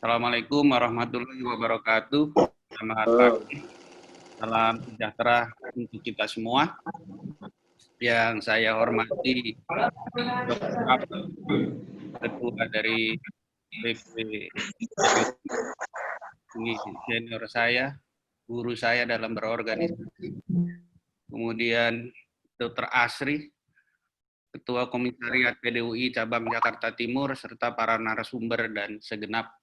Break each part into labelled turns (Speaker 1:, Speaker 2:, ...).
Speaker 1: Assalamualaikum warahmatullahi wabarakatuh. Selamat pagi, salam sejahtera untuk kita semua. Yang saya hormati Dr. Abdul, Ketua dari BPPU, ini senior saya, guru saya dalam berorganisasi. Kemudian Dr. Asri, Ketua Komisariat PDUI Cabang Jakarta Timur, serta para narasumber dan segenap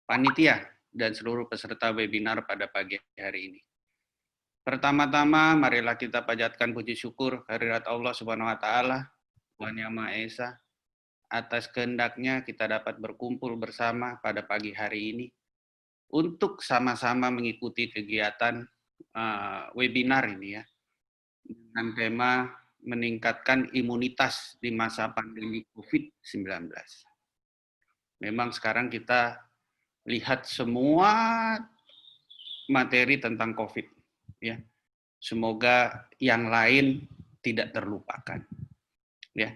Speaker 1: panitia dan seluruh peserta webinar pada pagi hari ini. Pertama-tama, marilah kita panjatkan puji syukur kehadirat Allah Subhanahu wa Ta'ala, Tuhan Yang Maha Esa, atas kehendaknya kita dapat berkumpul bersama pada pagi hari ini untuk sama-sama mengikuti kegiatan webinar ini ya, dengan tema meningkatkan imunitas di masa pandemi COVID-19. Memang sekarang kita lihat semua materi tentang COVID, ya. Semoga yang lain tidak terlupakan, ya.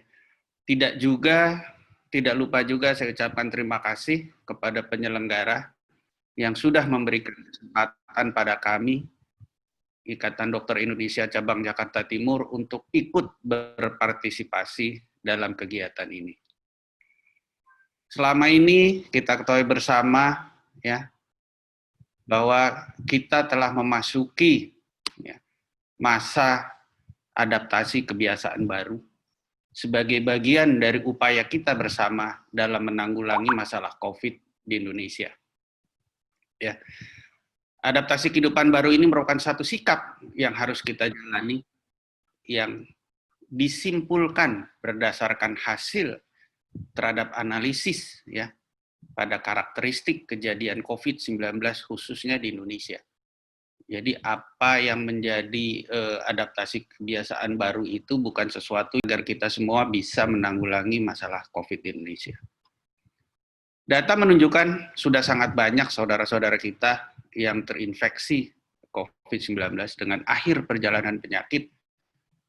Speaker 1: Tidak lupa juga saya ucapkan terima kasih kepada penyelenggara yang sudah memberikan kesempatan pada kami Ikatan Dokter Indonesia Cabang Jakarta Timur untuk ikut berpartisipasi dalam kegiatan ini. Selama ini kita ketahui bersama ya bahwa kita telah memasuki ya, masa adaptasi kebiasaan baru sebagai bagian dari upaya kita bersama dalam menanggulangi masalah COVID di Indonesia. Ya. Adaptasi kehidupan baru ini merupakan satu sikap yang harus kita jalani, yang disimpulkan berdasarkan hasil terhadap analisis ya pada karakteristik kejadian COVID-19 khususnya di Indonesia. Jadi apa yang menjadi adaptasi kebiasaan baru itu bukan sesuatu agar kita semua bisa menanggulangi masalah COVID di Indonesia. Data menunjukkan sudah sangat banyak saudara-saudara kita yang terinfeksi COVID-19 dengan akhir perjalanan penyakit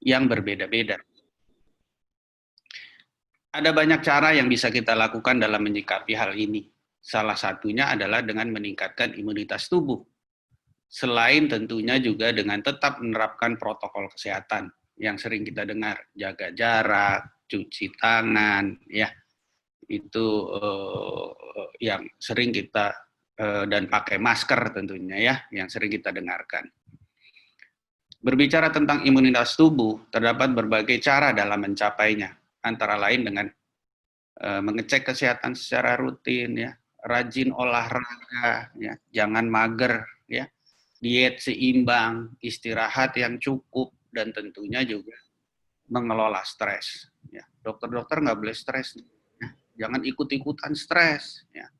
Speaker 1: yang berbeda-beda. Ada banyak cara yang bisa kita lakukan dalam menyikapi hal ini. Salah satunya adalah dengan meningkatkan imunitas tubuh. Selain tentunya juga dengan tetap menerapkan protokol kesehatan yang sering kita dengar, jaga jarak, cuci tangan, ya itu yang sering kita dan pakai masker tentunya ya, yang sering kita dengarkan. Berbicara tentang imunitas tubuh, terdapat berbagai cara dalam mencapainya, antara lain dengan mengecek kesehatan secara rutin, ya, rajin olahraga, ya, jangan mager, ya, diet seimbang, istirahat yang cukup, dan tentunya juga mengelola stres. Ya, dokter-dokter nggak boleh stres, ya. Jangan ikut-ikutan stres. Ya.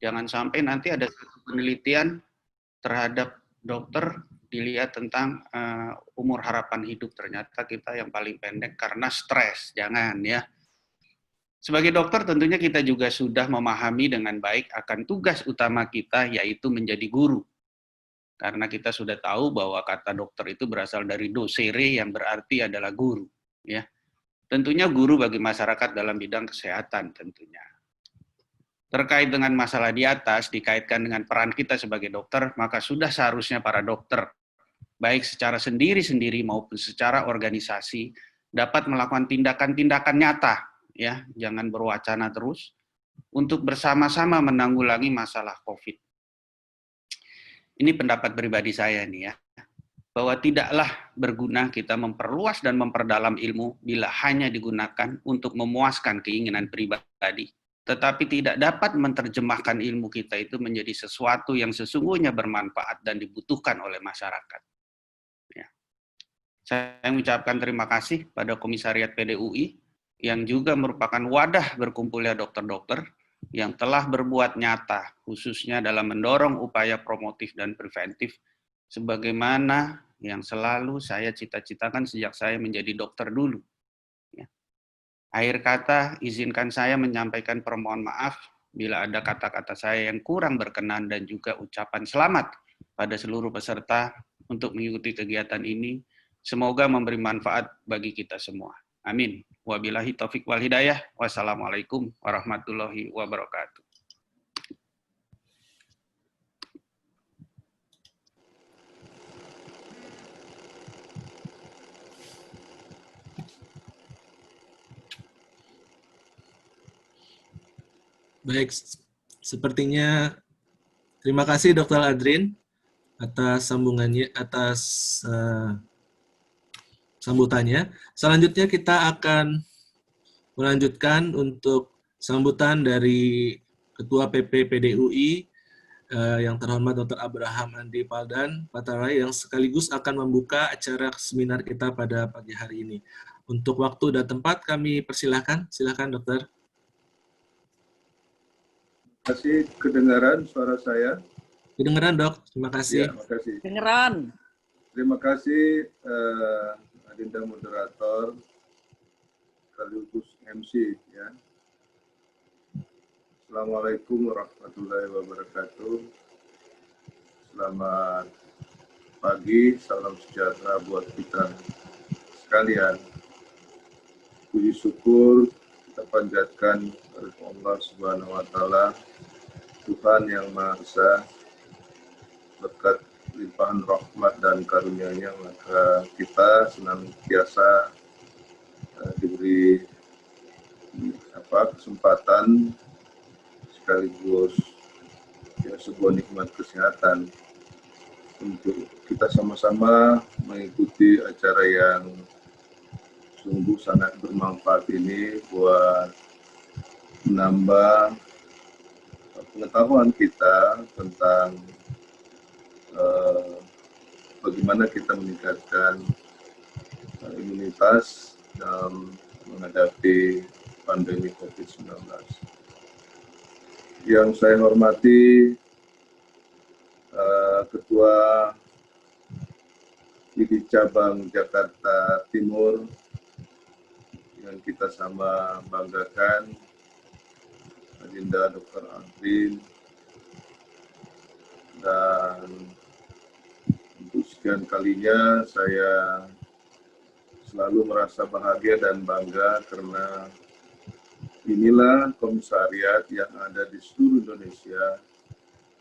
Speaker 1: Jangan sampai nanti ada satu penelitian terhadap dokter dilihat tentang umur harapan hidup, ternyata kita yang paling pendek karena stres. Jangan ya. Sebagai dokter tentunya kita juga sudah memahami dengan baik akan tugas utama kita yaitu menjadi guru. Karena kita sudah tahu bahwa kata dokter itu berasal dari docere yang berarti adalah guru, ya. Tentunya guru bagi masyarakat dalam bidang kesehatan tentunya. Terkait dengan masalah di atas dikaitkan dengan peran kita sebagai dokter, maka sudah seharusnya para dokter baik secara sendiri-sendiri maupun secara organisasi dapat melakukan tindakan-tindakan nyata, ya, jangan berwacana terus untuk bersama-sama menanggulangi masalah COVID. Ini pendapat pribadi saya nih ya, bahwa tidaklah berguna kita memperluas dan memperdalam ilmu bila hanya digunakan untuk memuaskan keinginan pribadi, tetapi tidak dapat menerjemahkan ilmu kita itu menjadi sesuatu yang sesungguhnya bermanfaat dan dibutuhkan oleh masyarakat. Ya. Saya mengucapkan terima kasih pada Komisariat PDUI yang juga merupakan wadah berkumpulnya dokter-dokter yang telah berbuat nyata, khususnya dalam mendorong upaya promotif dan preventif, sebagaimana yang selalu saya cita-citakan sejak saya menjadi dokter dulu. Ya. Akhir kata, izinkan saya menyampaikan permohonan maaf bila ada kata-kata saya yang kurang berkenan dan juga ucapan selamat pada seluruh peserta untuk mengikuti kegiatan ini. Semoga memberi manfaat bagi kita semua. Amin. Wabillahi taufik wal hidayah. Wassalamualaikum warahmatullahi wabarakatuh.
Speaker 2: Baik, sepertinya terima kasih Dr. Adrin atas sambungannya, atas sambutannya. Selanjutnya kita akan melanjutkan untuk sambutan dari Ketua PP PDUI yang terhormat Dr. Abraham Andi Paldan Patarai yang sekaligus akan membuka acara seminar kita pada pagi hari ini. Untuk waktu dan tempat kami persilahkan. Silakan dokter.
Speaker 3: Terima kasih. Kedengaran suara saya?
Speaker 2: Kedengaran dok, terima kasih.
Speaker 3: Ya, terima kasih.
Speaker 4: Kedengaran.
Speaker 3: Terima kasih Adinda moderator, sekaligus MC ya. Assalamualaikum warahmatullahi wabarakatuh. Selamat pagi, salam sejahtera buat kita sekalian. Puji syukur kita panjatkan kepada Allah Subhanahu wa taala, Tuhan yang Maha Esa, berkat limpahan rahmat dan karunia-Nya maka kita senantiasa diberi kesempatan sekaligus ya, sebuah nikmat kesehatan untuk kita sama-sama mengikuti acara yang sungguh sangat bermanfaat ini buat menambah pengetahuan kita tentang bagaimana kita meningkatkan imunitas dalam menghadapi pandemi COVID-19. Yang saya hormati Ketua ID Cabang Jakarta Timur yang kita sama banggakan, Adinda Dr. Adrin, dan untuk sekian kalinya saya selalu merasa bahagia dan bangga karena inilah komisariat yang ada di seluruh Indonesia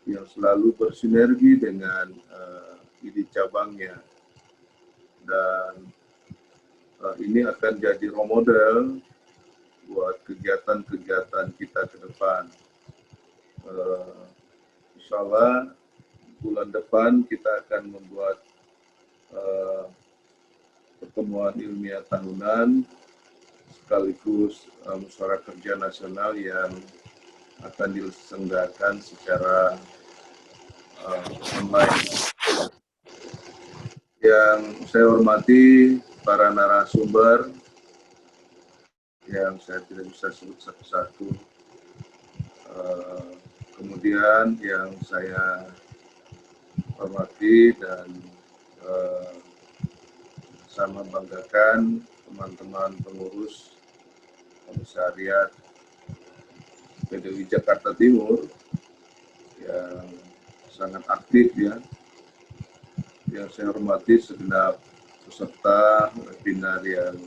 Speaker 3: yang selalu bersinergi dengan ID cabangnya. Dan ini akan jadi role model buat kegiatan-kegiatan kita ke depan. Insya Allah bulan depan kita akan membuat pertemuan ilmiah tahunan sekaligus musyawarah kerja nasional yang akan diselenggarakan secara online. Yang saya hormati para narasumber yang saya tidak bisa sebut satu-satu. Kemudian yang saya hormati dan sama banggakan teman-teman pengurus komisariat PDUI Jakarta Timur yang sangat aktif ya. Yang saya hormati segenap peserta webinar yang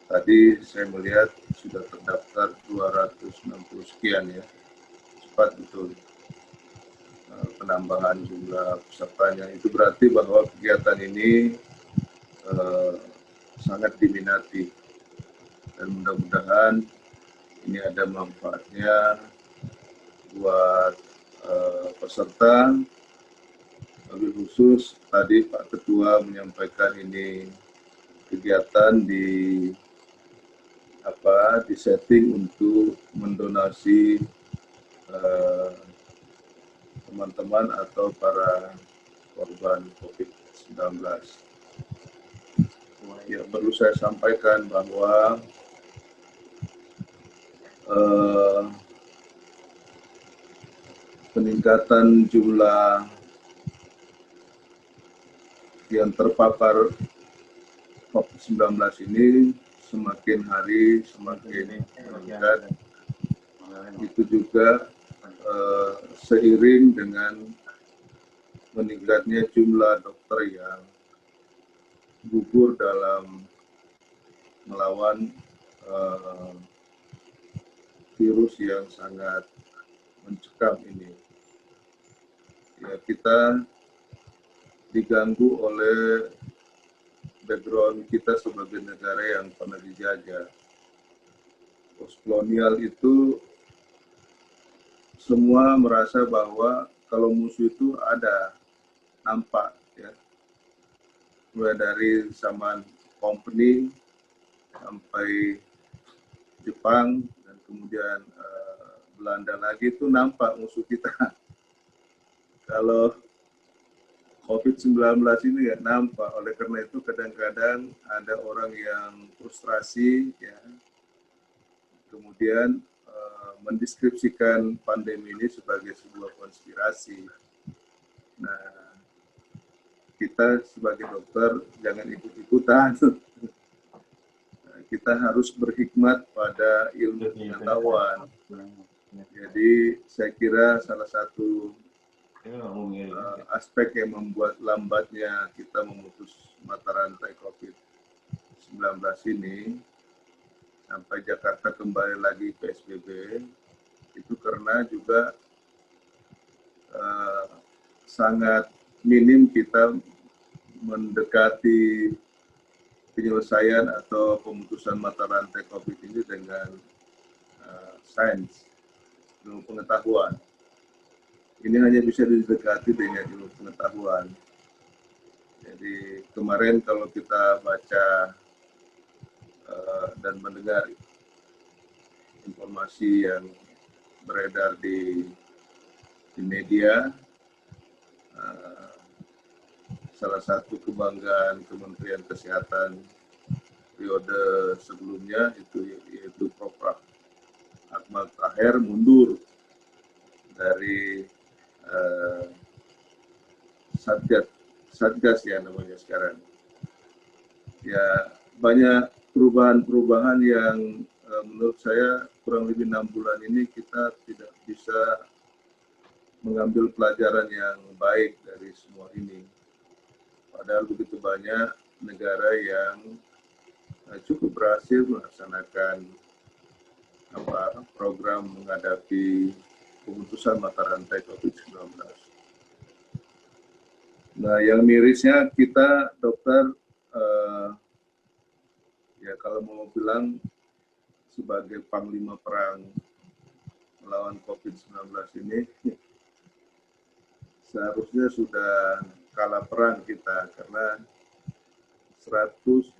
Speaker 3: tadi saya melihat sudah terdaftar 260 sekian ya. Cepat betul penambahan jumlah pesertanya. Itu berarti bahwa kegiatan ini sangat diminati dan mudah-mudahan ini ada manfaatnya buat peserta. Lebih khusus tadi Pak Ketua menyampaikan ini kegiatan di setting untuk mendonasi teman-teman atau para korban COVID-19. Ya, perlu saya sampaikan bahwa peningkatan jumlah yang terpapar COVID-19 ini semakin hari semakin meningkat. Itu juga seiring dengan meningkatnya jumlah dokter yang gugur dalam melawan virus yang sangat mencekam ini. Ya, kita diganggu oleh background kita sebagai negara yang pernah dijajah. Postkolonial itu semua merasa bahwa kalau musuh itu ada, nampak ya, mulai dari zaman company sampai Jepang dan kemudian Belanda lagi, itu nampak musuh kita. Kalau COVID-19 ini ya nampak. Oleh karena itu kadang-kadang ada orang yang frustrasi ya, kemudian mendeskripsikan pandemi ini sebagai sebuah konspirasi. Nah, kita sebagai dokter jangan ikut-ikutan. Kita harus berhikmat pada ilmu pengetahuan. Jadi saya kira salah satu aspek yang membuat lambatnya kita memutus mata rantai COVID-19 ini sampai Jakarta kembali lagi PSBB itu karena juga sangat minim kita mendekati penyelesaian atau pemutusan mata rantai COVID ini dengan sains, ilmu pengetahuan. Ini hanya bisa didekati dengan ilmu pengetahuan. Jadi kemarin kalau kita baca dan mendengar informasi yang beredar di media, salah satu kebanggaan Kementerian Kesehatan periode sebelumnya itu yaitu Prof. Akmal Taher mundur dari Satgas ya namanya sekarang. Ya banyak perubahan-perubahan yang menurut saya kurang lebih 6 bulan ini kita tidak bisa mengambil pelajaran yang baik dari semua ini. Padahal begitu banyak negara yang cukup berhasil melaksanakan program menghadapi pemutusan mata rantai COVID-19. Nah, yang mirisnya kita dokter ya kalau mau bilang sebagai panglima perang melawan COVID-19 ini seharusnya sudah kalah perang kita karena 118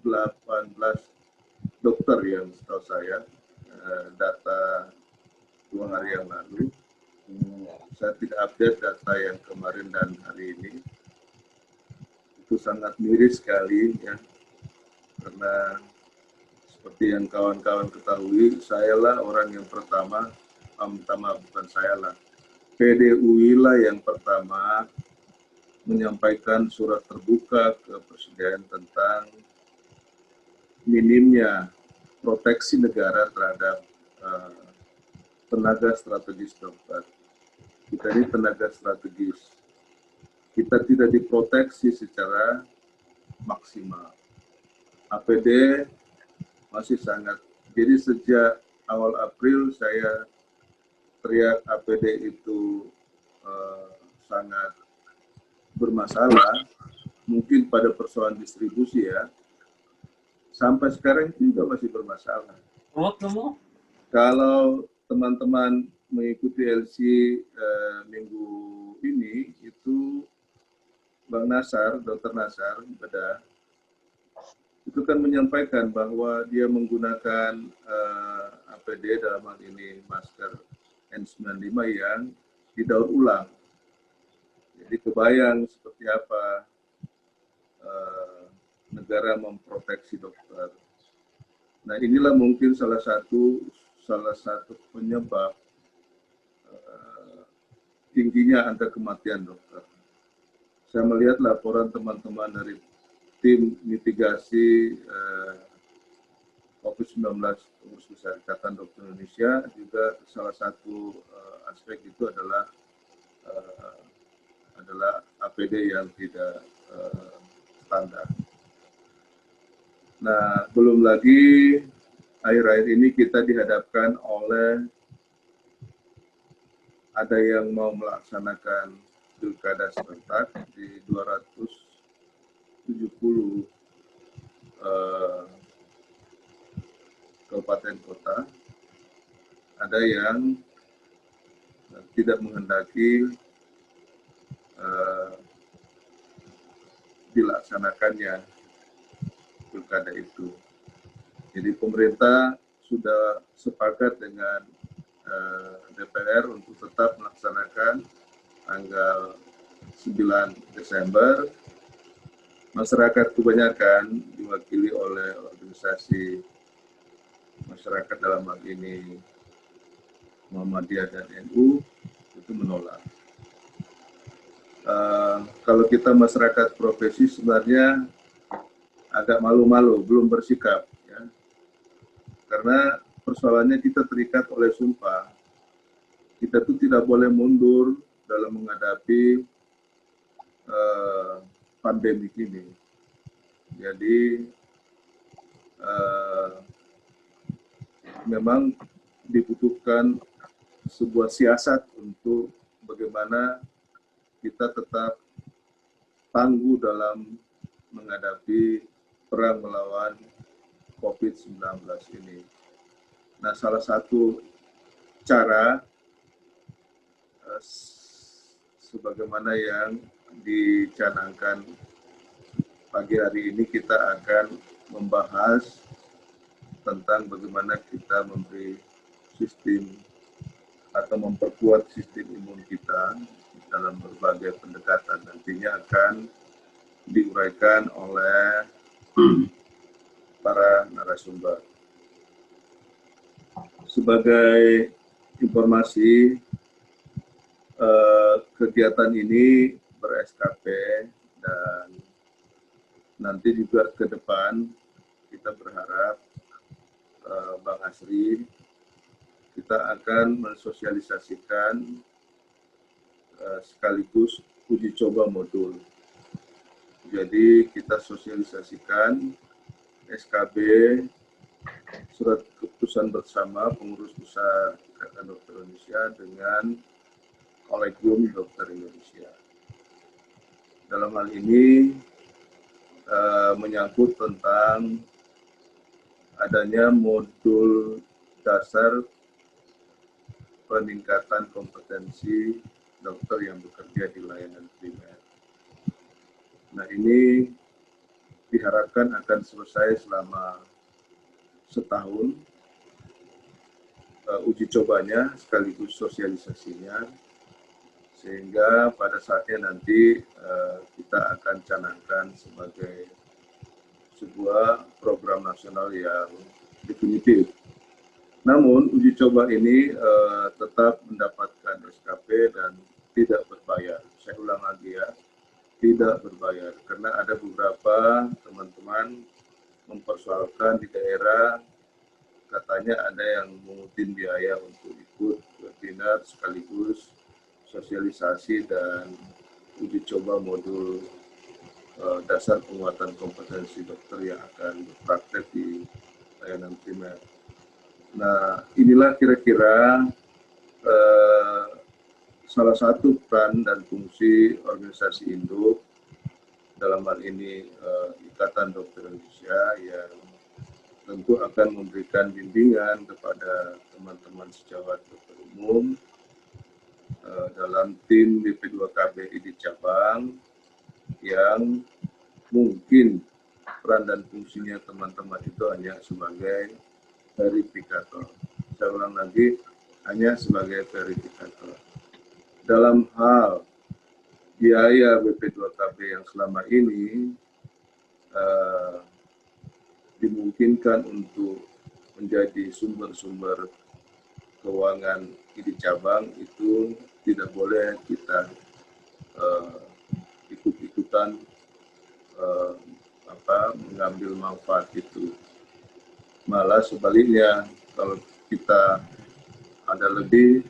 Speaker 3: dokter yang setahu saya data 2 hari yang lalu, saya tidak update data yang kemarin dan hari ini, itu sangat miris sekali ya, karena seperti yang kawan-kawan ketahui, sayalah orang yang pertama bukan sayalah, PDUI lah yang pertama menyampaikan surat terbuka ke Presiden tentang minimnya proteksi negara terhadap tenaga strategis dokter. Kita ini tenaga strategis. Kita tidak diproteksi secara maksimal. APD masih sangat. Jadi sejak awal April saya teriak APD itu sangat bermasalah. Mungkin pada persoalan distribusi ya. Sampai sekarang itu juga masih bermasalah. Kalau teman-teman mengikuti LC minggu ini, itu Bang Nasar, Dr. Nasar, Bedah, itu kan menyampaikan bahwa dia menggunakan APD dalam hal ini masker N95 yang didaur ulang. Jadi kebayang seperti apa negara memproteksi dokter. Nah inilah mungkin salah satu penyebab tingginya angka kematian dokter. Saya melihat laporan teman-teman dari tim mitigasi COVID-19 Pengurus Besar Ikatan Dokter Indonesia, juga salah satu aspek itu adalah APD yang tidak standar. Nah, belum lagi akhir-akhir ini kita dihadapkan oleh ada yang mau melaksanakan pilkada serentak di 270 kabupaten kota. Ada yang tidak menghendaki dilaksanakannya pilkada itu. Jadi pemerintah sudah sepakat dengan DPR untuk tetap melaksanakan tanggal 9 Desember. Masyarakat kebanyakan diwakili oleh organisasi masyarakat dalam hal ini Muhammadiyah dan NU itu menolak. Kalau kita masyarakat profesi sebenarnya agak malu-malu, belum bersikap, ya. Karena persoalannya kita terikat oleh sumpah. Kita tuh tidak boleh mundur dalam menghadapi pandemi ini. Jadi memang dibutuhkan sebuah siasat untuk bagaimana kita tetap tangguh dalam menghadapi perang melawan COVID-19 ini. Nah, salah satu cara sebagaimana yang dicanangkan pagi hari ini, kita akan membahas tentang bagaimana kita memberi sistem atau memperkuat sistem imun kita dalam berbagai pendekatan. Nantinya akan diuraikan oleh para narasumber. Sebagai informasi, kegiatan ini ber-SKP dan nanti juga ke depan kita berharap Bang Asri, kita akan mensosialisasikan sekaligus uji coba modul. Jadi kita sosialisasikan SKB, surat keputusan bersama pengurus besar Ikatan Dokter Indonesia dengan Kolegium Dokter Indonesia. Dalam hal ini menyangkut tentang adanya modul dasar peningkatan kompetensi dokter yang bekerja di layanan primer. Nah, ini diharapkan akan selesai selama setahun uji cobanya sekaligus sosialisasinya, sehingga pada saatnya nanti kita akan canangkan sebagai sebuah program nasional yang definitif. Namun uji coba ini tetap mendapatkan SKP dan tidak berbayar. Saya ulang lagi ya, tidak berbayar, karena ada beberapa teman-teman mempersoalkan di daerah, katanya ada yang mengutin biaya untuk ikut webinar sekaligus sosialisasi dan uji coba modul dasar penguatan kompetensi dokter yang akan berpraktek di layanan primer. Nah, inilah kira-kira salah satu peran dan fungsi organisasi induk, dalam hal ini Ikatan Dokter Indonesia, yang tentu akan memberikan bimbingan kepada teman-teman sejawat dokter umum dalam tim BP2KBI di cabang, yang mungkin peran dan fungsinya teman-teman itu hanya sebagai verifikator. Saya ulang lagi, hanya sebagai verifikator. Dalam hal biaya BP2KB yang selama ini dimungkinkan untuk menjadi sumber-sumber keuangan di cabang, itu tidak boleh kita ikut-ikutan mengambil manfaat itu. Malah sebaliknya, kalau kita ada lebih,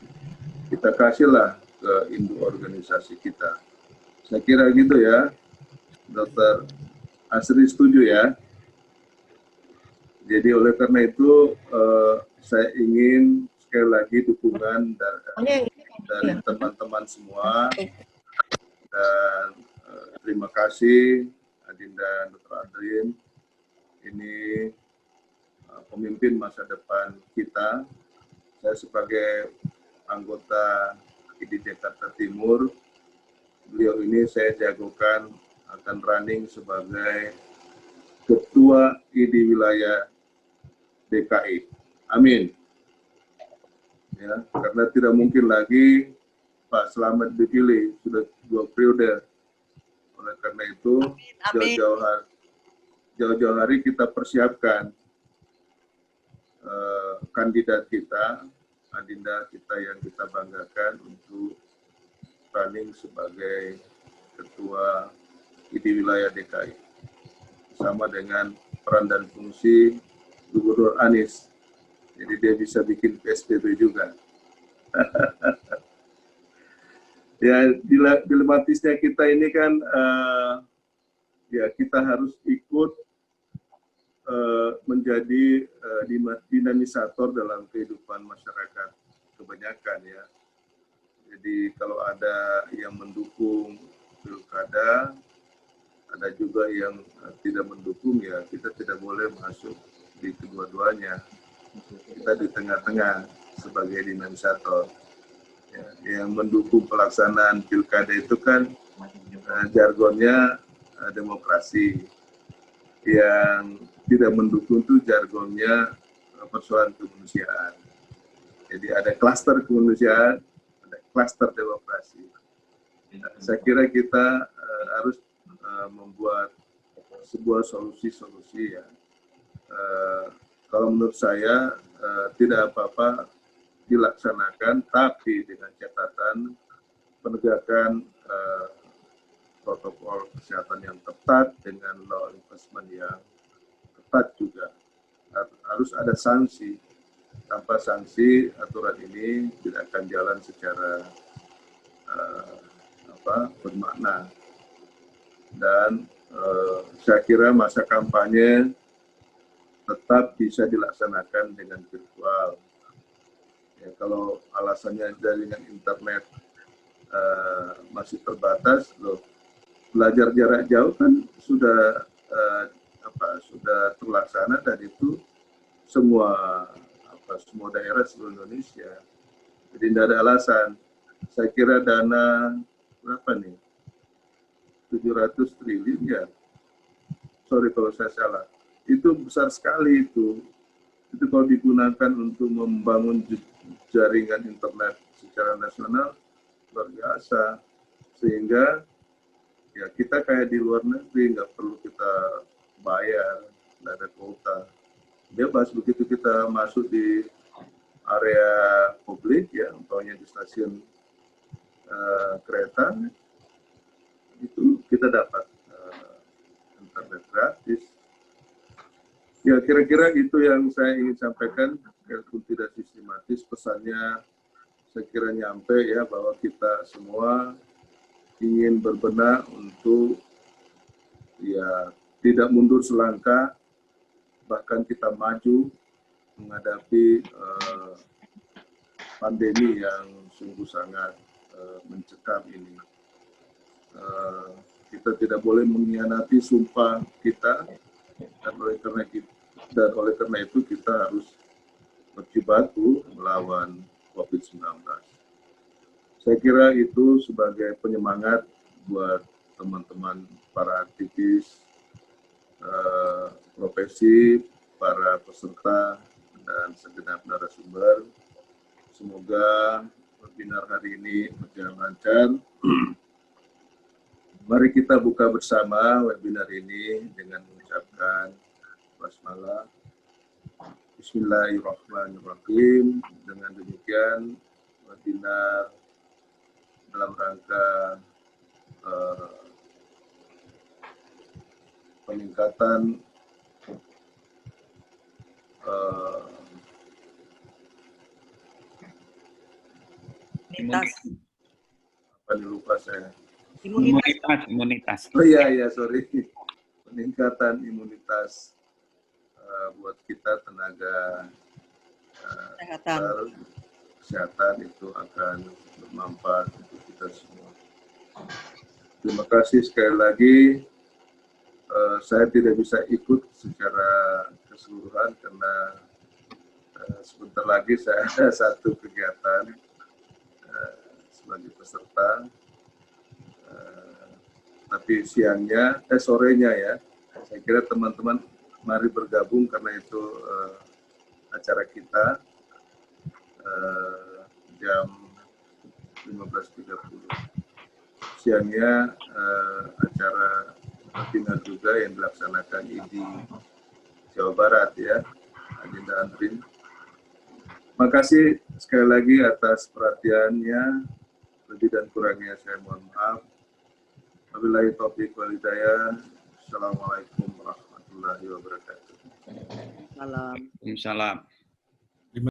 Speaker 3: kita kasihlah ke induk organisasi kita. Saya kira gitu ya, Dokter Asri, setuju ya? Jadi oleh karena itu saya ingin sekali lagi dukungan dari teman-teman semua, dan terima kasih Adinda Dr. Adrin, ini pemimpin masa depan kita. Saya sebagai anggota di Jakarta Timur. Beliau ini saya jagokan akan running sebagai Ketua ID Wilayah DKI. Amin. Ya, karena tidak mungkin lagi Pak Slamet dipilih, sudah 2 periode. Oleh karena itu, jauh-jauh hari kita persiapkan kandidat kita, Adinda kita yang kita banggakan untuk running sebagai Ketua ID Wilayah DKI. Sama dengan peran dan fungsi Gubernur Anies. Jadi dia bisa bikin PSBB juga. Ya, dilematisnya kita ini kan, ya kita harus ikut menjadi dinamisator dalam kehidupan masyarakat kebanyakan ya. Jadi kalau ada yang mendukung pilkada, ada juga yang tidak mendukung, ya kita tidak boleh masuk di kedua-duanya. Kita di tengah-tengah sebagai dinamisator. Ya, yang mendukung pelaksanaan pilkada itu kan jargonnya demokrasi. Yang tidak mendukung itu jargonnya persoalan kemanusiaan. Jadi ada klaster kemanusiaan, ada klaster demokrasi. Nah, saya kira kita harus membuat sebuah solusi-solusi ya. Kalau menurut saya tidak apa-apa dilaksanakan, tapi dengan catatan penegakan protokol kesehatan yang ketat dengan law enforcement yang ketat juga. Harus ada sanksi. Tanpa sanksi, aturan ini tidak akan jalan secara bermakna. Dan saya kira masa kampanye tetap bisa dilaksanakan dengan virtual. Ya, kalau alasannya jaringan internet masih terbatas, loh, belajar jarak jauh kan sudah terlaksana, dan itu semua daerah seluruh Indonesia. Jadi tidak ada alasan. Saya kira dana berapa nih? 700 triliun ya. Sorry kalau saya salah. Itu besar sekali itu. Itu kalau digunakan untuk membangun jaringan internet secara nasional, luar biasa. Sehingga ya kita kayak di luar negeri, nggak perlu kita bayar, nggak ada kuota. Bebas begitu kita masuk di area publik, ya, umpamanya di stasiun kereta, itu kita dapat internet gratis. Ya, kira-kira itu yang saya ingin sampaikan, walaupun tidak sistematis, pesannya saya kira nyampe ya, bahwa kita semua ingin berbenah untuk ya tidak mundur selangkah, bahkan kita maju menghadapi pandemi yang sungguh sangat mencekam ini. Kita tidak boleh mengkhianati sumpah kita, dan oleh karena itu kita harus berjibaku melawan COVID-19. Saya kira itu sebagai penyemangat buat teman-teman para aktivis, profesi, para peserta, dan segenap narasumber. Semoga webinar hari ini berjalan lancar. Mari kita buka bersama webinar ini dengan mengucapkan basmalah. Bismillahirrahmanirrahim. Dengan demikian, webinar dalam rangka peningkatan lupa saya.
Speaker 1: Imunitas.
Speaker 3: Oh iya, sorry. Peningkatan imunitas buat kita tenaga kesehatan itu akan bermanfaat untuk kita semua. Terima kasih sekali lagi. Saya tidak bisa ikut secara keseluruhan karena sebentar lagi saya ada satu kegiatan peserta. Tapi sorenya ya, saya kira teman-teman mari bergabung karena itu acara kita jam 15.30. Siangnya acara webinar juga yang dilaksanakan di Jawa Barat ya, Adinda Andrin. Makasih sekali lagi atas perhatiannya. Lebih dan kurangnya saya mohon maaf. Wabillahi taufiq wal hidayah. Assalamualaikum warahmatullahi wabarakatuh.
Speaker 1: Waalaikumsalam.